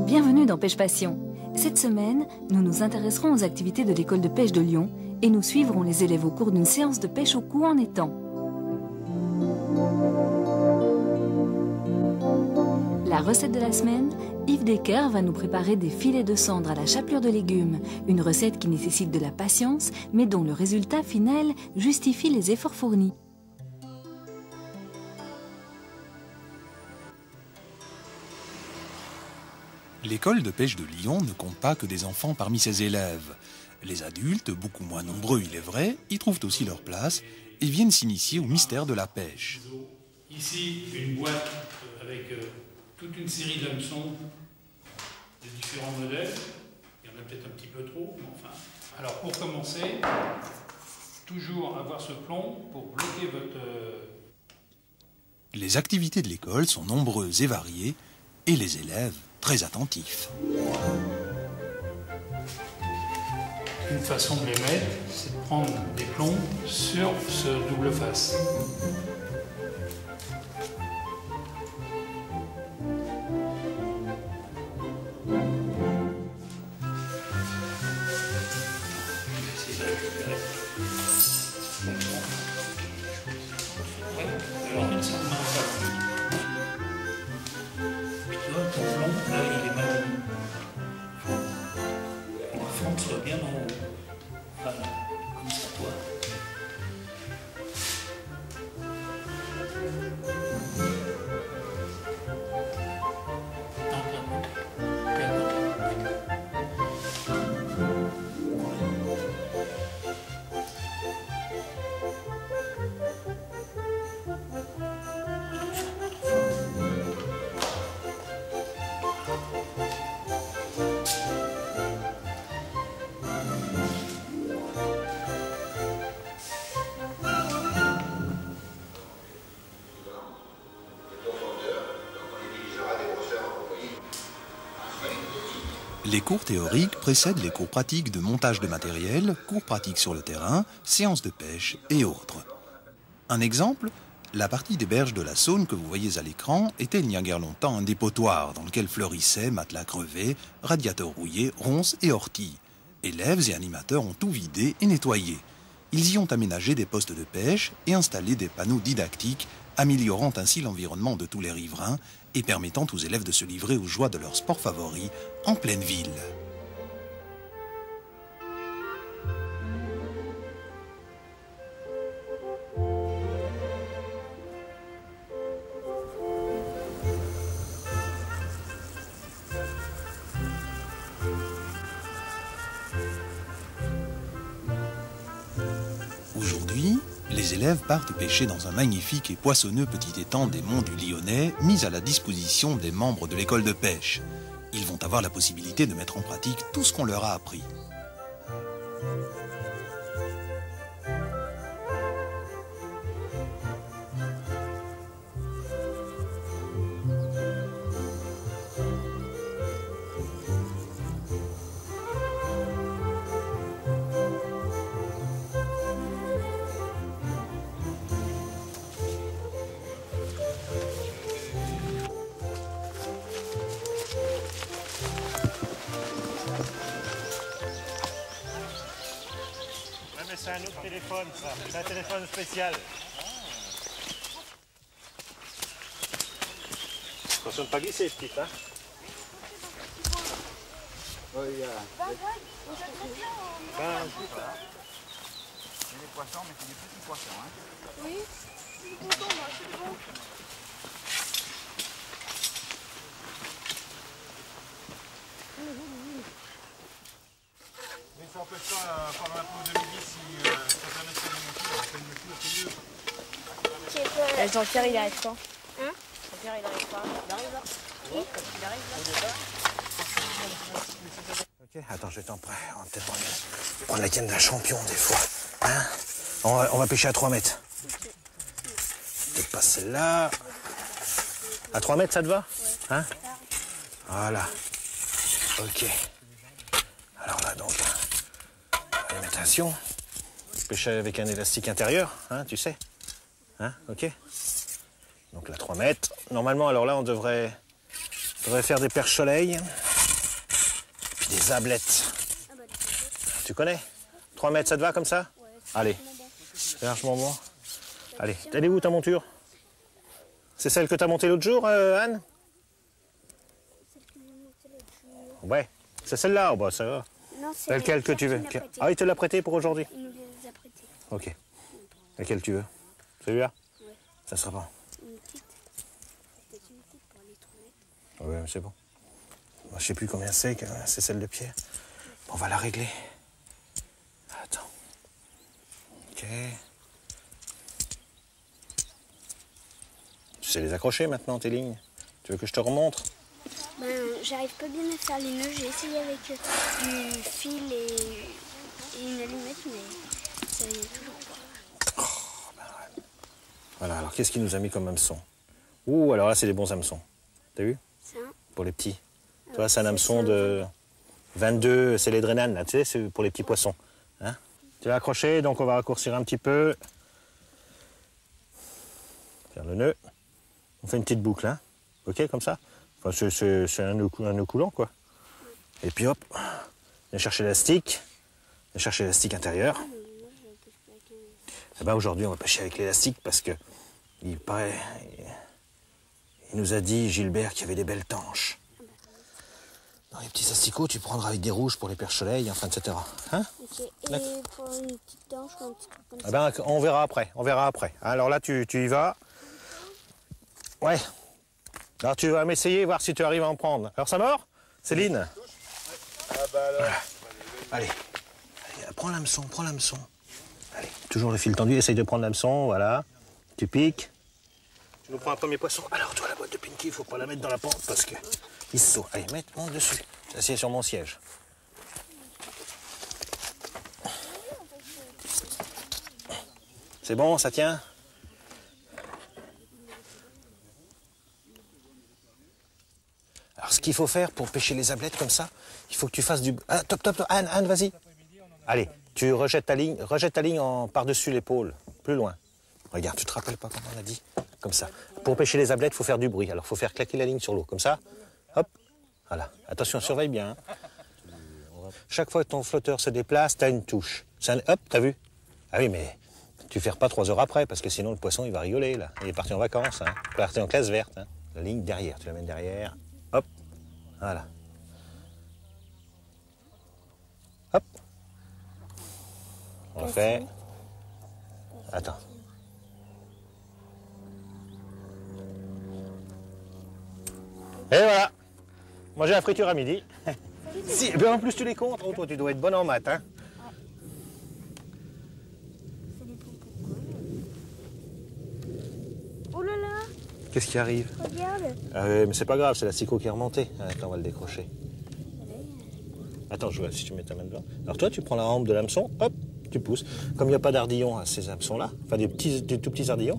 Bienvenue dans Pêche Passion. Cette semaine, nous nous intéresserons aux activités de l'école de pêche de Lyon et nous suivrons les élèves au cours d'une séance de pêche au coup en étang. La recette de la semaine, Yves Decker va nous préparer des filets de cendre à la chapelure de légumes, une recette qui nécessite de la patience, mais dont le résultat final justifie les efforts fournis. L'école de pêche de Lyon ne compte pas que des enfants parmi ses élèves. Les adultes, beaucoup moins nombreux il est vrai, y trouvent aussi leur place et viennent s'initier au mystère de la pêche. Ici, une boîte avec toute une série d'hameçons de différents modèles. Il y en a peut-être un petit peu trop, mais enfin. Alors pour commencer, toujours avoir ce plomb pour bloquer votre... Les activités de l'école sont nombreuses et variées et les élèves très attentifs. Une façon de les mettre, c'est de prendre des plombs sur ce double face. Alors une seule main ça. Puis tu vois, ton plomb, là, il est mal. Le fond soit bien en haut. Voilà, comme ça, toi. Les cours théoriques précèdent les cours pratiques de montage de matériel, cours pratiques sur le terrain, séances de pêche et autres. Un exemple, la partie des berges de la Saône que vous voyez à l'écran était il n'y a guère longtemps un dépotoir dans lequel fleurissaient matelas crevés, radiateurs rouillés, ronces et orties. Élèves et animateurs ont tout vidé et nettoyé. Ils y ont aménagé des postes de pêche et installé des panneaux didactiques, améliorant ainsi l'environnement de tous les riverains et permettant aux élèves de se livrer aux joies de leur sport favori en pleine ville. Aujourd'hui, les élèves partent pêcher dans un magnifique et poissonneux petit étang des monts du Lyonnais, mis à la disposition des membres de l'école de pêche. Ils vont avoir la possibilité de mettre en pratique tout ce qu'on leur a appris. C'est un autre téléphone, ça. C'est un téléphone spécial. Attention de ne pas glisser, petite, hein. Oh, il y a... Ben, Il y a des poissons, mais c'est des petits poissons, hein. Oui, je suis content, moi, c'est bon. Mais ça n'empêche pas pendant la pause de midi, si ça permet de faire une montée, on fait une montée, c'est mieux. Jean-Pierre, il arrive quand? Hein? Jean-Pierre, il arrive pas. Il arrive là? Oui. Il arrive là? ok, attends, je vais t'en prendre. On va peut-être prendre la canne d'un champion des fois. Hein? On va pêcher à 3 mètres. Peut-être pas celle-là. À 3 mètres, ça te va? Hein? Voilà. Ok. Alors là, donc, alimentation. Pêcher avec un élastique intérieur, hein, tu sais. Hein? Ok. Donc là, 3 mètres. Normalement, alors là, on devrait faire des perches soleil. Puis des ablettes. Tu connais? 3 mètres, ça te va comme ça? Allez. Largement bon. Allez, t'es allé où ta monture? C'est celle que t'as montée l'autre jour, Anne? Ouais. C'est celle-là, oh, bah, ça va. Non, c'est Laquelle que tu veux? Ah, il te l'a prêté pour aujourd'hui? Il nous les a prêtés. Ok. Laquelle tu veux? Celui-là? Ouais. Ça sera pas. Une petite. Peut-être une petite pour les 3 mètres. Ouais, mais c'est bon. Moi, je sais plus combien c'est celle de Pierre. Bon, on va la régler. Attends. Ok. Tu sais les accrocher maintenant, tes lignes? Tu veux que je te remontre? Ben, j'arrive pas bien à faire les nœuds. J'ai essayé avec du fil et une allumette, mais ça vient toujours pas. Voilà, alors qu'est-ce qu'il nous a mis comme hameçon? Ouh, alors là, c'est des bons hameçons. T'as vu? Ça. Pour les petits. Tu vois, c'est un hameçon de 22, c'est les Drenan, là, tu sais, c'est pour les petits poissons. Hein? Tu l'as accroché, donc on va raccourcir un petit peu. Faire le nœud. On fait une petite boucle, hein? Ok, comme ça? Enfin, c'est un nœud coulant, quoi. Et puis hop, viens chercher l'élastique. Viens chercher l'élastique intérieur. Et ben aujourd'hui, on va pêcher avec l'élastique parce que il nous a dit, Gilbert, qu'il y avait des belles tanches. Dans les petits asticots, tu prendras avec des rouges pour les perches soleil, enfin, etc. Hein? Ok. Et pour une petite tanche, un petit peu comme ça. Eh ben, on verra après, Alors là, tu y vas. Ouais. Alors tu vas m'essayer, voir si tu arrives à en prendre. Alors ça mord, Céline? Ah bah alors. Voilà. Allez, prends l'hameçon, Allez, toujours le fil tendu, essaye de prendre l'hameçon, voilà. Tu piques. Tu nous prends un premier poisson. Alors toi, la boîte de Pinky, il faut pas la mettre dans la pente parce que il se saute. Allez, monte dessus. T'assieds sur mon siège. C'est bon, ça tient? Alors, ce qu'il faut faire pour pêcher les ablettes comme ça, il faut que tu fasses du... Ah, top, Anne, vas-y. Allez, tu rejettes ta ligne par-dessus l'épaule, plus loin. Regarde, tu te rappelles pas comment on a dit? Comme ça. Pour pêcher les ablettes, il faut faire du bruit. Alors, il faut faire claquer la ligne sur l'eau, comme ça. Hop, voilà. Attention, surveille bien. Hein. Chaque fois que ton flotteur se déplace, tu as une touche. Hop, t'as vu? Ah oui, mais tu ne fermes pas 3 heures après, parce que sinon, le poisson, il va rigoler, là. Il est parti en vacances, hein. Il est parti en classe verte. Hein. La ligne derrière, tu la mets derrière. Hop, voilà. Hop. On fait. Attends. Et voilà. Moi j'ai la friture à midi. Si, ben en plus tu les comptes. Oh, toi tu dois être bonne en maths, hein. Oh là là, Qu'est-ce qui arrive? regarde. Mais c'est pas grave, c'est l'asticot qui est remonté. Attends, on va le décrocher. Attends, je vois si tu mets ta main dedans. Alors toi, tu prends la rampe de l'hameçon, hop, tu pousses. Comme il n'y a pas d'ardillons à ces hameçons-là, enfin des tout petits ardillons,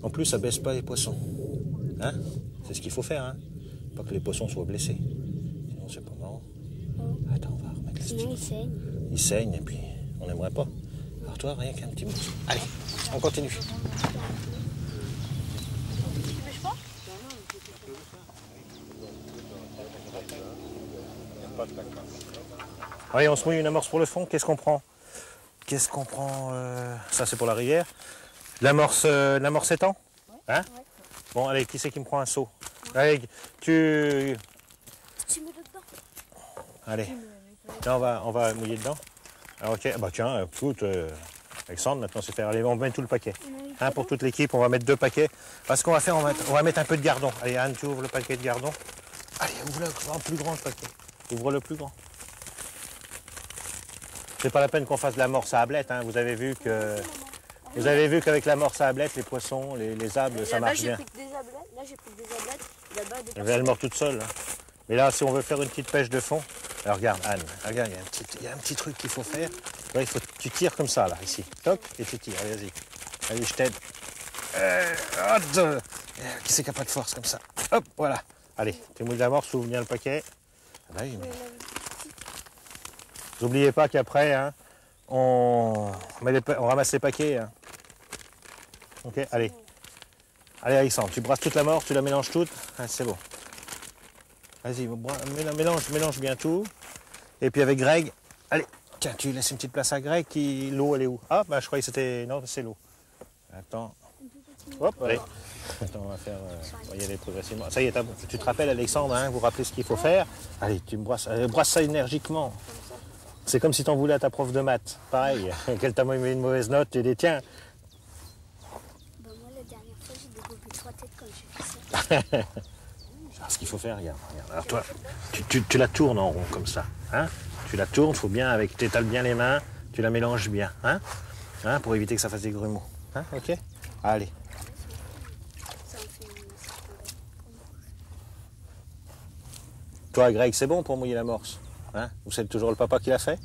en plus, ça baisse pas les poissons. Hein? C'est ce qu'il faut faire, hein? Pas que les poissons soient blessés. Sinon, c'est pas marrant. Attends, on va remettre le Sinon, il saigne. Il saigne et puis on n'aimerait pas. Alors toi, rien qu'un petit morceau. Allez, on continue. Allez, on se mouille une amorce pour le fond. Qu'est-ce qu'on prend? Ça, c'est pour la rivière. L'amorce étang? Hein? Ouais. Bon, allez, qui c'est qui me prend un seau? Allez, tu me dedans. Allez, là, on va mouiller dedans. Ah, ok, bah tiens, écoute, Alexandre, maintenant c'est faire. Allez, on met tout le paquet. Hein, pour toute l'équipe, on va mettre 2 paquets. Parce qu'on va faire, on va mettre un peu de gardon. Allez, Anne, tu ouvres le paquet de gardon. Allez, ouvre-le en plus grand, le paquet. Ouvre le plus grand. C'est pas la peine qu'on fasse de l'amorce à ablette, hein. Vous avez vu qu'avec l'amorce à ablette, les poissons, les ables, ça marche bien. Là, j'ai pris des ablettes. Là-bas, des Elle mord toute seule. Hein. Mais là, si on veut faire une petite pêche de fond, alors regarde, Anne, regarde, il y a un petit truc qu'il faut faire. vois, il faut que tu tires comme ça, là, ici. Toc, et tu tires. Allez, vas-y. Allez, je t'aide. Qui c'est qui n'a pas de force comme ça? Hop, voilà. Allez, tu mouilles l'amorce, ouvre bien le paquet. Ah, oui, mais... N'oubliez pas qu'après, hein, on ramasse les paquets. Hein. Ok, allez. Allez, Alexandre, tu brasses toute l'amorce, tu la mélanges toute. Ah, c'est bon. Vas-y, mélange bien tout. Et puis avec Greg, allez, tiens, tu laisses une petite place à Greg. L'eau, elle est où? Ah, bah je croyais que c'était... Non, c'est l'eau. Attends. Hop, allez. Attends, on va faire... on va y aller progressivement. Ça y est, tu te rappelles, Alexandre, hein, vous rappelez ce qu'il faut faire. Allez, tu me brasses ça énergiquement. C'est comme si tu en voulais à ta prof de maths. Pareil, qu'elle t'a mis une mauvaise note, tu dis tiens. Bah moi, la dernière fois, j'ai dégoûté 3 têtes quand j'ai fait ça. Alors, ce qu'il faut faire, regarde. Alors toi, tu la tournes en rond comme ça. Hein, tu la tournes, faut bien, avec t'étales bien les mains, tu la mélanges bien. Hein, pour éviter que ça fasse des grumeaux. Hein, ok? Allez. Ça en fait une certaine... Toi, Greg, c'est bon pour mouiller l'amorce? Hein? Ou c'est toujours le papa qui l'a fait?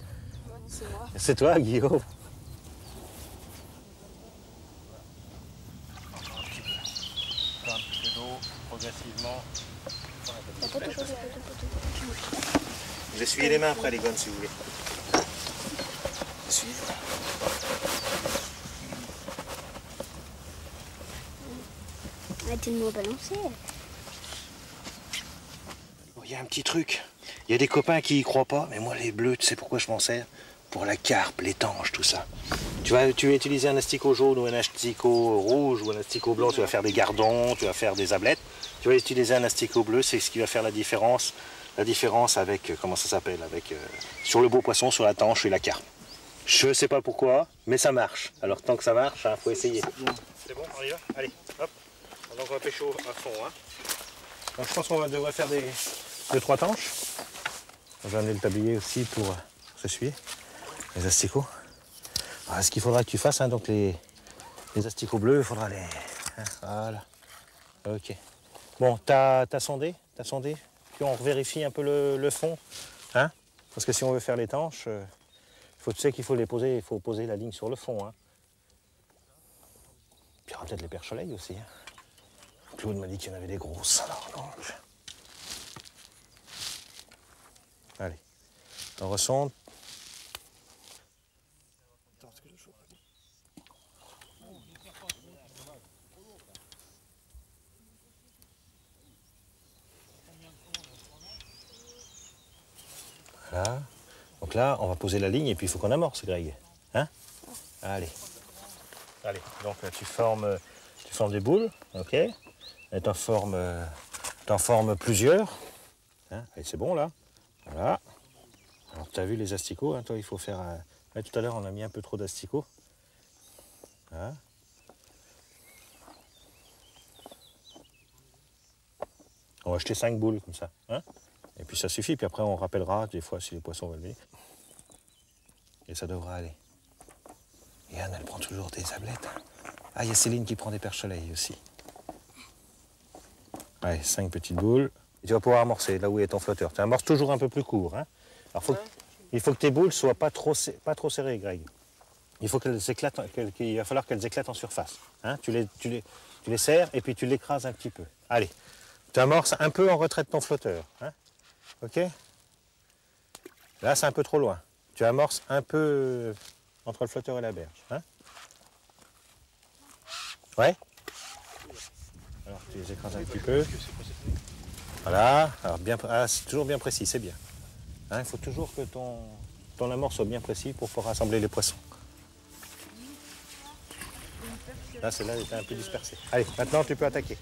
C'est moi. C'est toi, Guillaume? Un petit peu d'eau, progressivement. Vous essuyez les mains après les gones si vous voulez. Essuyez. Arrêtez de me balancer. Il y a un petit truc. Il y a des copains qui y croient pas, mais moi les bleus, tu sais pourquoi je m'en sers? Pour la carpe, les tanges, tout ça. Tu vas utiliser un asticot jaune ou un asticot rouge ou un asticot blanc, tu vas faire des gardons, tu vas faire des ablettes. Tu vas utiliser un asticot bleu, c'est ce qui va faire la différence. La différence avec, comment ça s'appelle, avec sur le beau poisson, sur la tanche et la carpe. Je sais pas pourquoi, mais ça marche. Alors tant que ça marche, il faut essayer. C'est bon, on y va? Allez, hop. Donc on va pêcher à fond. Hein. Donc je pense qu'on devrait faire des 2-3 tanches. J'en ai le tablier aussi pour s'essuyer les asticots. Alors, ce qu'il faudra que tu fasses, hein, donc les asticots bleus, il faudra les... Hein, voilà. Ok. Bon, t'as sondé? Puis on vérifie un peu le fond. Hein, parce que si on veut faire les tanches, tu sais qu'il faut les poser, il faut poser la ligne sur le fond. Hein. Puis il y aura peut-être les perches-soleil aussi. Hein. Claude m'a dit qu'il y en avait des grosses. Alors, donc... Allez, on ressonde. Voilà. Donc là, on va poser la ligne et puis il faut qu'on amorce, Greg. Hein? Allez. Allez, donc tu formes des boules, ok? Et t'en formes plusieurs. Hein? Allez, c'est bon là. Voilà. Alors tu as vu les asticots, hein, toi il faut faire... Là, tout à l'heure on a mis un peu trop d'asticots. Hein? On va acheter 5 boules comme ça. Hein? Et puis ça suffit, puis après on rappellera des fois si les poissons veulent venir. Et ça devra aller. Et Anne, elle prend toujours des ablettes. Ah, il y a Céline qui prend des perches-soleil aussi. Allez, 5 petites boules. Et tu vas pouvoir amorcer là où est ton flotteur. Tu amorces toujours un peu plus court. Hein. Alors il faut que tes boules soient pas trop serrées, Greg. Il faut qu'elles éclatent, il va falloir qu'elles éclatent en surface. Hein. Tu les serres et puis tu l'écrases un petit peu. Allez, tu amorces un peu en retrait de ton flotteur. Hein. Ok? Là, c'est un peu trop loin. Tu amorces un peu entre le flotteur et la berge. Hein. Ouais? Alors, tu les écrases un petit peu. Voilà. Alors, c'est toujours bien précis, c'est bien. Hein, il faut toujours que ton amorce soit bien précis pour pouvoir rassembler les poissons. Là, celle-là était un peu dispersée. Allez, maintenant, tu peux attaquer.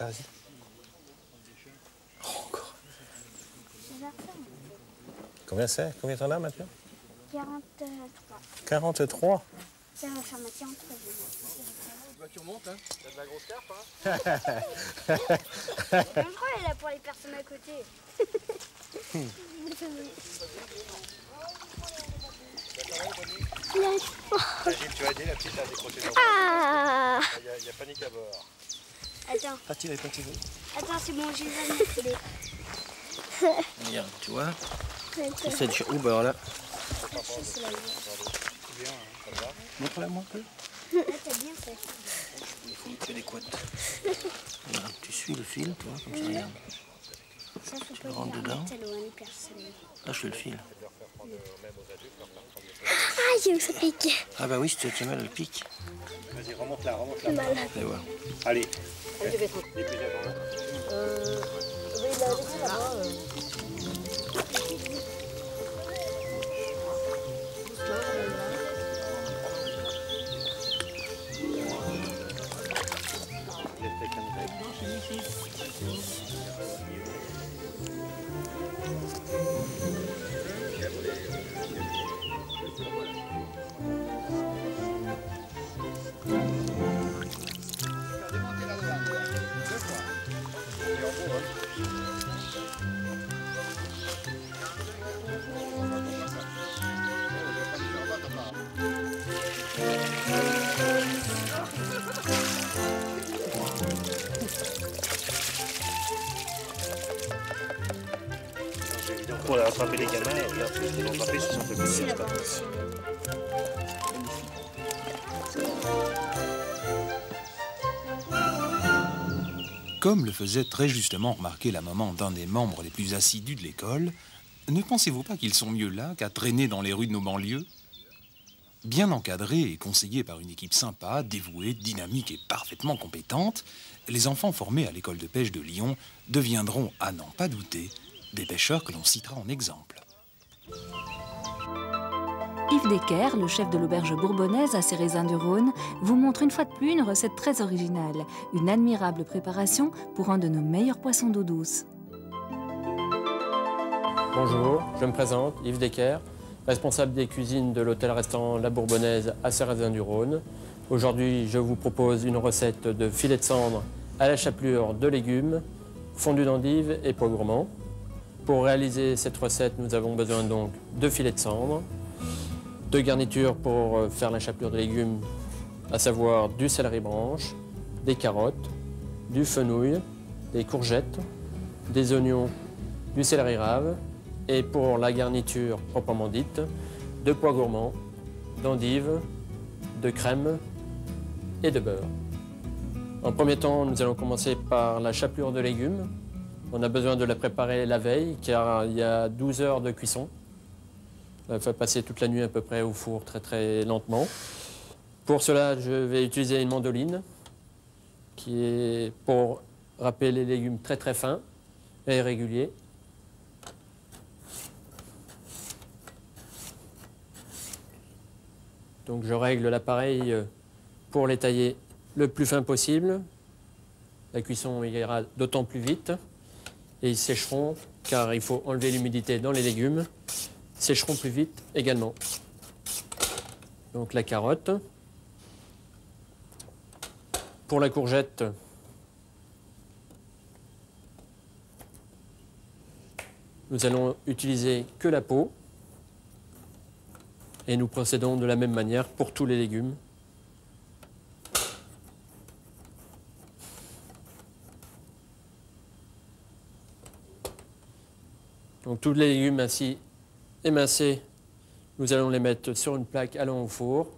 Vas-y. Oh, encore. Combien c'est? Combien t'en as maintenant? 43. 43? Ça va faire ma 43e. tu remontes, hein. T'as de la grosse carpe, hein. Je crois qu'elle est là pour les personnes à côté. Gilles, tu vas aider la petite à décrocher son Ah! Il y a panique à bord. Attends. Pas tiré, pas tiré. Attends, c'est bon, j'ai les ai filés. Regarde, tu vois. C'est de... Oh, bah là. Montre-la moi un peu. Là, t'as bien fait. Il faut que les couettes. Regarde, tu suis le fil, tu vois, comme ça, regarde. Ça, faut pas rentres le dedans. mettre loin, personne. Là, je fais le fil. Ah, j'ai où ça pique. Ah bah oui, si tu as mal, elle pique. Vas-y, remonte là, remonte là. Mal. Allez voir. Allez. Elle devait être... Les plus avant là. Oui, il a laissé là-bas. Pour attraper les gamins, regarde, ils vont attraper, ce sont fait C'est plaisir. là-bas aussi. Comme le faisait très justement remarquer la maman d'un des membres les plus assidus de l'école, ne pensez-vous pas qu'ils sont mieux là qu'à traîner dans les rues de nos banlieues? Bien encadrés et conseillés par une équipe sympa, dévouée, dynamique et parfaitement compétente, les enfants formés à l'école de pêche de Lyon deviendront, à n'en pas douter, des pêcheurs que l'on citera en exemple. Yves Decker, le chef de l'auberge bourbonnaise à Cérézin-du-Rhône, vous montre une fois de plus une recette très originale, une admirable préparation pour un de nos meilleurs poissons d'eau douce. Bonjour, je me présente, Yves Decker, responsable des cuisines de l'hôtel-restaurant La Bourbonnaise à Cérézin-du-Rhône. Aujourd'hui, je vous propose une recette de filet de cendre à la chapelure de légumes, fondu d'endives et pois gourmands. Pour réaliser cette recette, nous avons besoin donc de filets de cendre, de garnitures pour faire la chapelure de légumes, à savoir du céleri branche, des carottes, du fenouil, des courgettes, des oignons, du céleri rave et pour la garniture proprement dite, de pois gourmands, d'endives, de crème et de beurre. En premier temps, nous allons commencer par la chapelure de légumes. On a besoin de la préparer la veille car il y a 12 heures de cuisson. Il faut passer toute la nuit à peu près au four très lentement. Pour cela, je vais utiliser une mandoline qui est pour râper les légumes très fins et réguliers. Donc je règle l'appareil pour les tailler le plus fin possible. La cuisson ira d'autant plus vite et ils sécheront car il faut enlever l'humidité dans les légumes. Sécheront plus vite également. Donc la carotte. Pour la courgette, nous allons utiliser que la peau et nous procédons de la même manière pour tous les légumes. Donc tous les légumes ainsi émincés, nous allons les mettre sur une plaque allant au four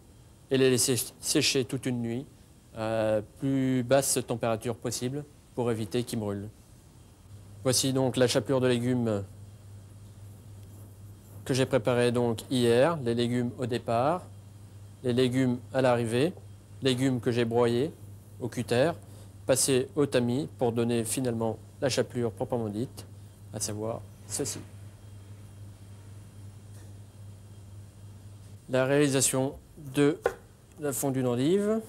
et les laisser sécher toute une nuit à plus basse température possible pour éviter qu'ils brûlent. Voici donc la chapelure de légumes que j'ai préparée donc hier, les légumes au départ, les légumes à l'arrivée, légumes que j'ai broyés au cutter, passés au tamis pour donner finalement la chapelure proprement dite, à savoir ceci. La réalisation de la fondue d'endive.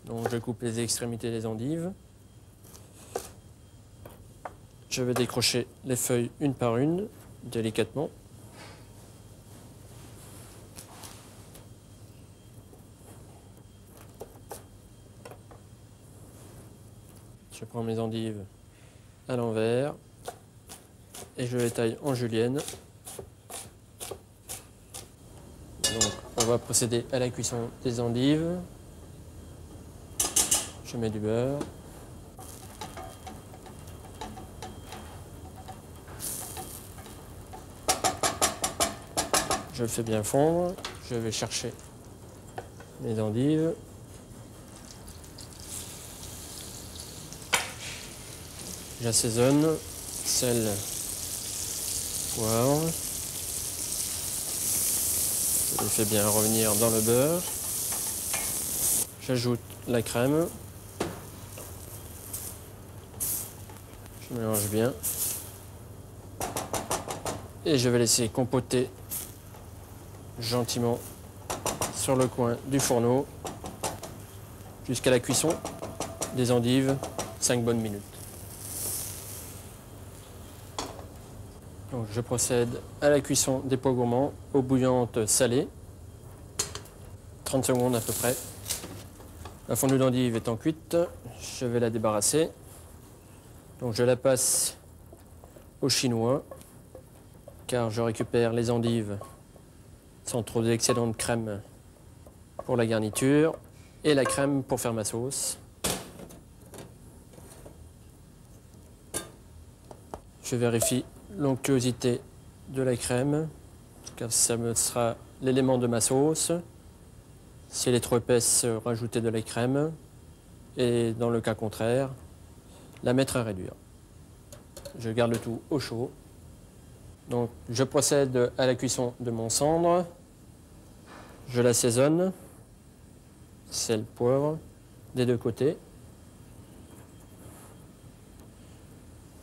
Donc je coupe les extrémités des endives. Je vais décrocher les feuilles une par une, délicatement. Je prends mes endives à l'envers et je les taille en julienne. Donc on va procéder à la cuisson des endives. Je mets du beurre. Je le fais bien fondre. Je vais chercher mes endives. J'assaisonne, sel, poivre. Je le fais bien revenir dans le beurre. J'ajoute la crème. Je mélange bien. Et je vais laisser compoter gentiment sur le coin du fourneau jusqu'à la cuisson des endives, 5 bonnes minutes. Donc je procède à la cuisson des pois gourmands, eau bouillante salée, 30 secondes à peu près. La fondue d'endive étant cuite, je vais la débarrasser. Donc je la passe au chinois, car je récupère les endives sans trop d'excédent de crème pour la garniture et la crème pour faire ma sauce. Je vérifie l'onctuosité de la crème, car ça me sera l'élément de ma sauce. Si elle est trop épaisse, rajouter de la crème et dans le cas contraire, la mettre à réduire. Je garde le tout au chaud. Donc je procède à la cuisson de mon cendre. Je l'assaisonne, sel, poivre, des deux côtés.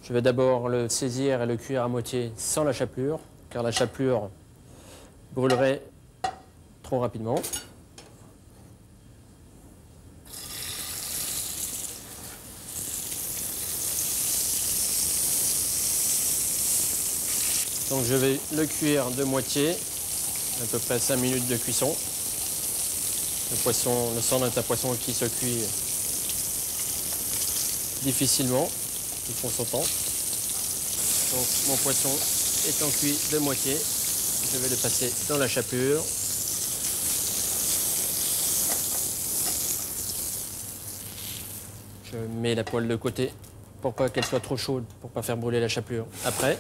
Je vais d'abord le saisir et le cuire à moitié sans la chapelure, car la chapelure brûlerait trop rapidement. Donc je vais le cuire de moitié, à peu près 5 minutes de cuisson. Le cendre est un poisson qui se cuit difficilement, il faut son temps. Donc mon poisson étant cuit de moitié, je vais le passer dans la chapelure. Je mets la poêle de côté pour pas qu'elle soit trop chaude, pour pas faire brûler la chapelure après.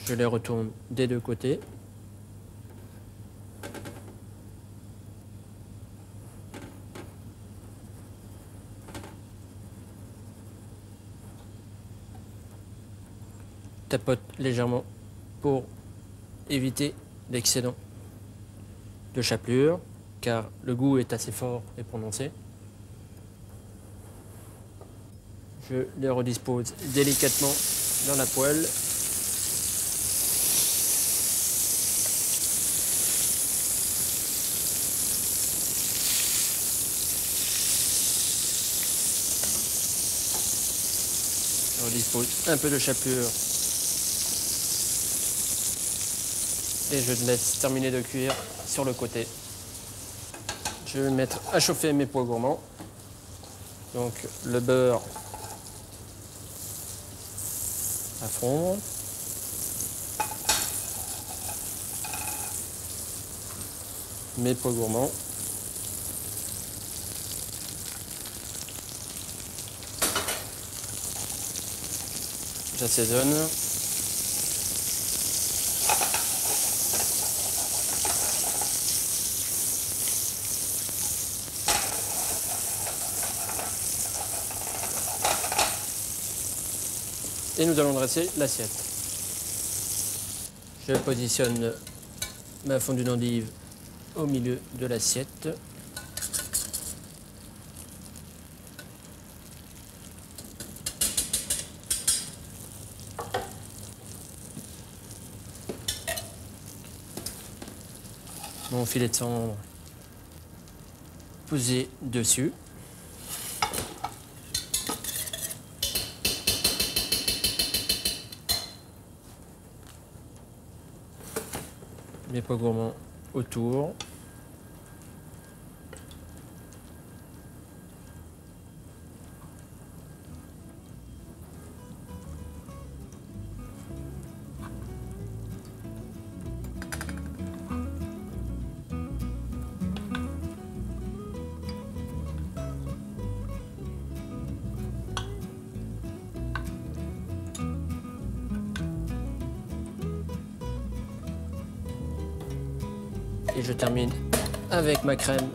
Je les retourne des deux côtés. Tapote légèrement pour éviter l'excédent de chapelure, car le goût est assez fort et prononcé. Je les redispose délicatement dans la poêle. Je dispose un peu de chapelure et je laisse terminer de cuire sur le côté. Je vais mettre à chauffer mes pois gourmands. Donc le beurre à fondre. Mes pois gourmands. J'assaisonne. Et nous allons dresser l'assiette. Je positionne ma fondue d'endive au milieu de l'assiette. Mon filet de cendre posé dessus. Mes pois gourmands autour. Et je termine avec ma crème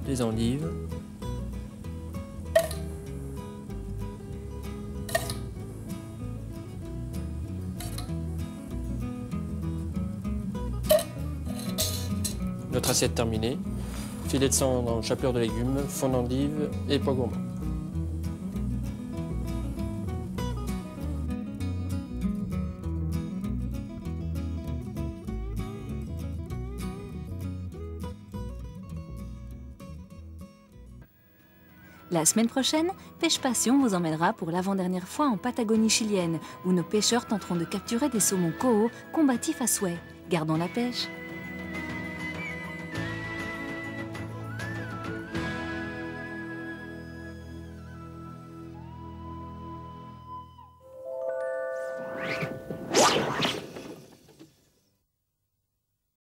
des endives. Notre assiette terminée. Filet de cendre en chapelure de légumes, fond d'endive et pois gourmands. La semaine prochaine, Pêche Passion vous emmènera pour l'avant-dernière fois en Patagonie chilienne, où nos pêcheurs tenteront de capturer des saumons koho combatifs à souhait. Gardons la pêche.